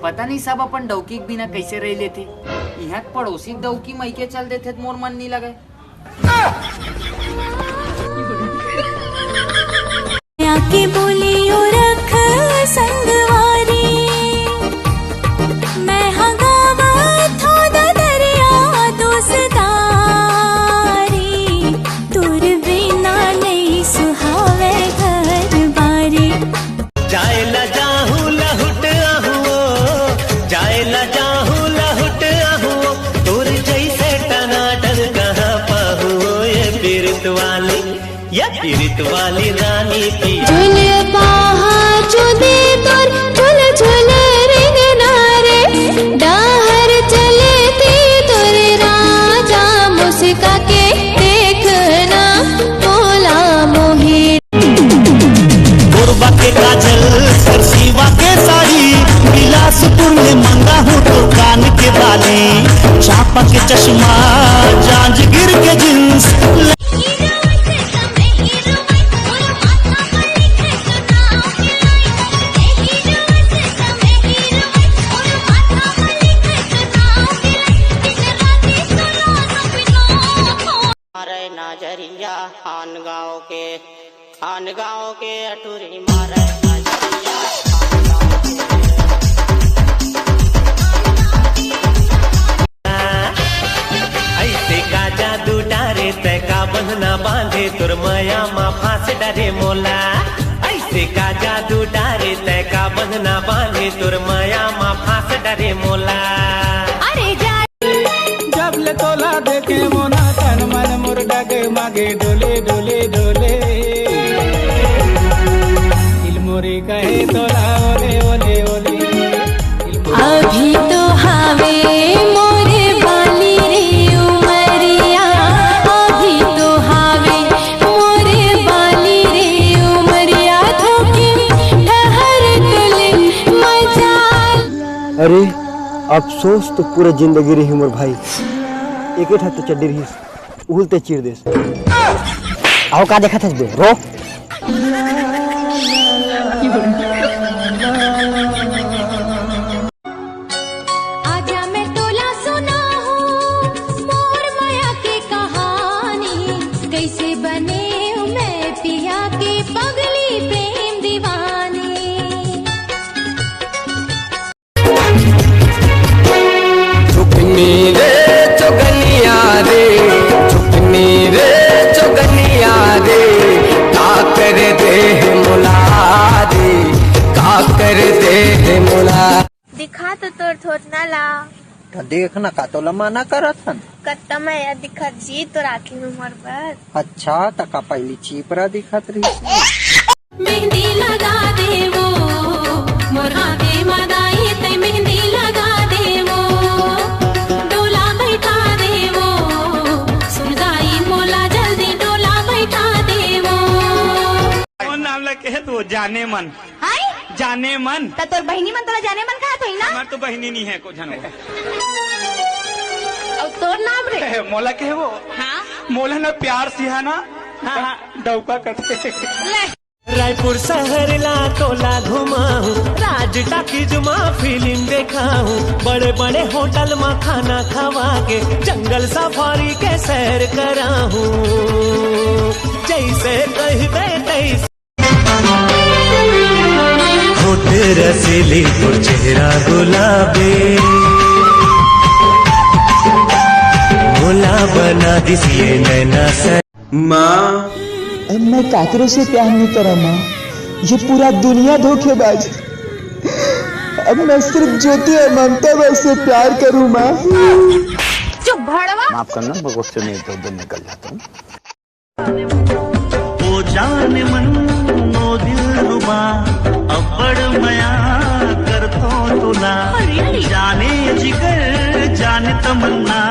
पता नहीं सब अपन डौकी के बिना कैसे रह लेते। यहाँ पड़ोसी डौकी मैके चल देते तो मोर मन नहीं लगे। की बोली और रख संगवारी मैं हगावा थोड़ा दरिया दोस्तारी तुर बिना नहीं सुहावे घर बारी जाए ला जाहू लहुट आहुओ जाए ला जाहू लहुट आहुओ तुर जैसे टनाटन कहाँ पाहुओ ये पीरित वाली रानी की झूले बाहा चुदे तोर झूल झूल रिंग नारे डाहर चले ती तोर राजा मुस्का के देखना बोला मोहे गोरबा के काजल सरसीवा के साड़ी बिलासपुर में मंगा हूँ तो कान के बाली चापा के चश्मा जांजगीर के जींस नाजरिया खान गाँव के अटूरी मारे नाजरिया ऐसे का जादू डारे तय का बंधना बांधे तुर माया माँ फांस डरे मोला ऐसे का जादू डारे तय का बंधना बांधे तुर माया माँ फांस डरे मोला अरे जब ले तोला देखे मोना तन मन मुर्गा के मागे डोले डोले डोले दिल मोरी कहे तोला ओले ओले ओले अभी तो हावे मोरे बाली रे उमरिया अभी तो हावे मोरे बाली रे उमरिया धोके ठहर तुले मजा। अरे अफसोस तो पूरा जिंदगी रही मोर भाई एक ही तो चड्डी रही उलते चीर दे आओ का देखा था बे रो आजा मैं तोला सुना हूँ मोर माया की कहानी कैसे बने हूँ मैं पिया की पगली प्रेम दीवानी चुपनी रे चुगनिया रे चुपनी रे चुगनिया रे का कर दे मुला रे का कर दे मुला दिखा तो तोर थोट ना ला देखना का तो लमाना करत हन कत्ता मैं दिखा जी तो राखी में मर पर अच्छा तका पहली चीपरा दिखत रही मेहंदी लगा दे वो मोरा दे मदाई ते मेहंदी लगा दे वो डोला बैठा दे वो सुरदाई मोला जल्दी डोला बैठा दे वो कौन नाम लगे तो जाने मन हाय जाने मन ता तोर बहिनी मन तोरा जाने मन कहा थई ना हमार तो बहिनी नहीं है को जनो और तोर नाम रे मोला के वो हां मोला ना प्यार सिहाना हाँ डौका करते रायपुर शहर ला तोला घुमाऊं राज टाकीज में फिल्म देखाऊं बड़े बड़े होटल में खाना खवा के जंगल सफारी के सैर कराऊं जैसे कहबे तैसे होठ रसीली तो चेहरा गुलाबी मोला बना दिसिए नैना से माँ मैं काकरे से प्यार नहीं करा माँ ये पूरा दुनिया धोखेबाज अब मैं सिर्फ ज्योति और ममता बस से प्यार करूँ माँ चुप भड़वा माफ करना गुस्से में तो दिन निकल जाता हूँ ओ जाने मन नो दिल रुबा अब्बड़ मया कर तो तुला जाने जिगर जाने तमन्ना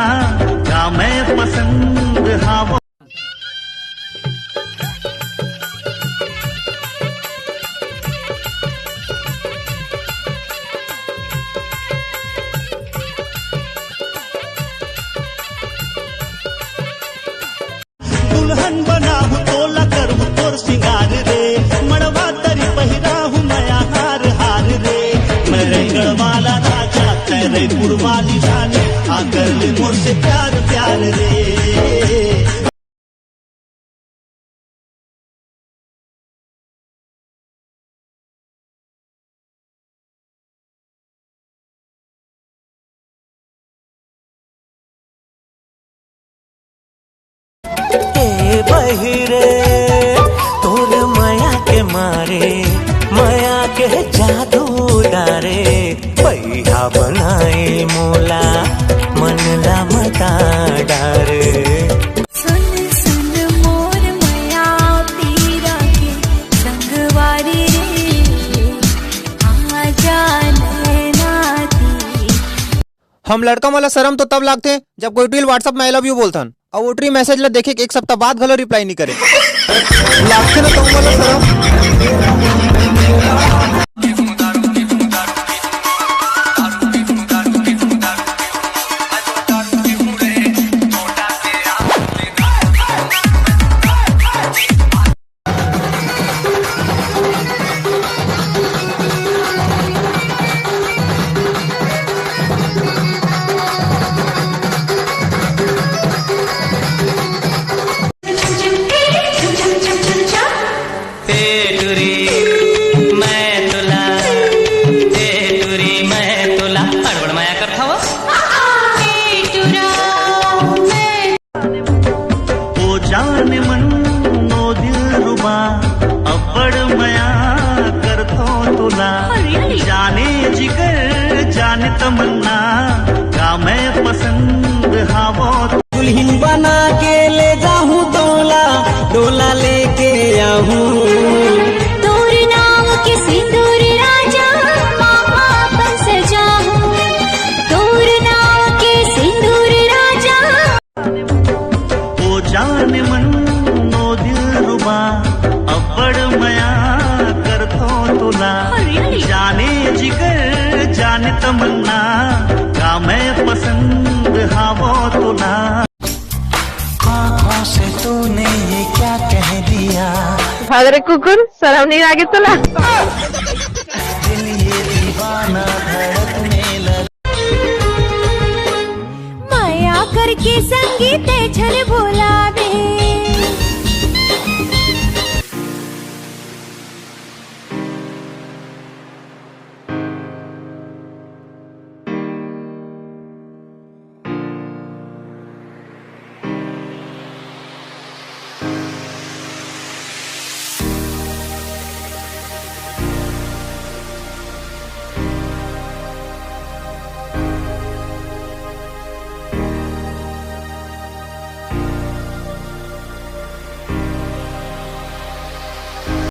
का मैं पसंद हाँ दुल्हन बना हूँ तोला कर तोर सिंगार रे मड़वा तरी पहिरा हूँ नया हार हार रे मैं रंग वाला रे कुर्बानी जाने आ कर ले मुझसे प्यार प्यार रे। बहिरे तोर माया के मारे माया के जादू डारे पैया बनाए मोला मनला मता डारे। सुन सुन मोर मया पीरा के संगवारी रे आ जाने नाती। हम लड़का वाला शर्म तो तब लागते हैं जब कोई टील व्हाट्सएप में आई लव यू बोलता और वो ट्री मैसेज ला देखे एक सप्ताह बाद घलो रिप्लाई नहीं करे लागते ना तुम वाला शर्म। जाने मन नो दिल रुबा अब्बड़ मया कर थो तुला जाने जिगर जाने तमन्ना का मैं पसंद हावो दुल्हन बना के ले जाऊं डोला लेके आऊं तोर नाम के सिंदूर राजा मामा पर सजाऊं तोर नाम के सिंदूर राजा। ओ जाने मन नो दिल रुबा अब्बड़ मया कर थो तुला जाने जिगर जाने तमन्ना का मैं पसंद हावो तुला। आँखों से तूने ये क्या कह दिया भादरे कुकुर शरम नहीं लागे तुला। दिल ये दीवाना धड़कने लगा। माया करके संगीत छल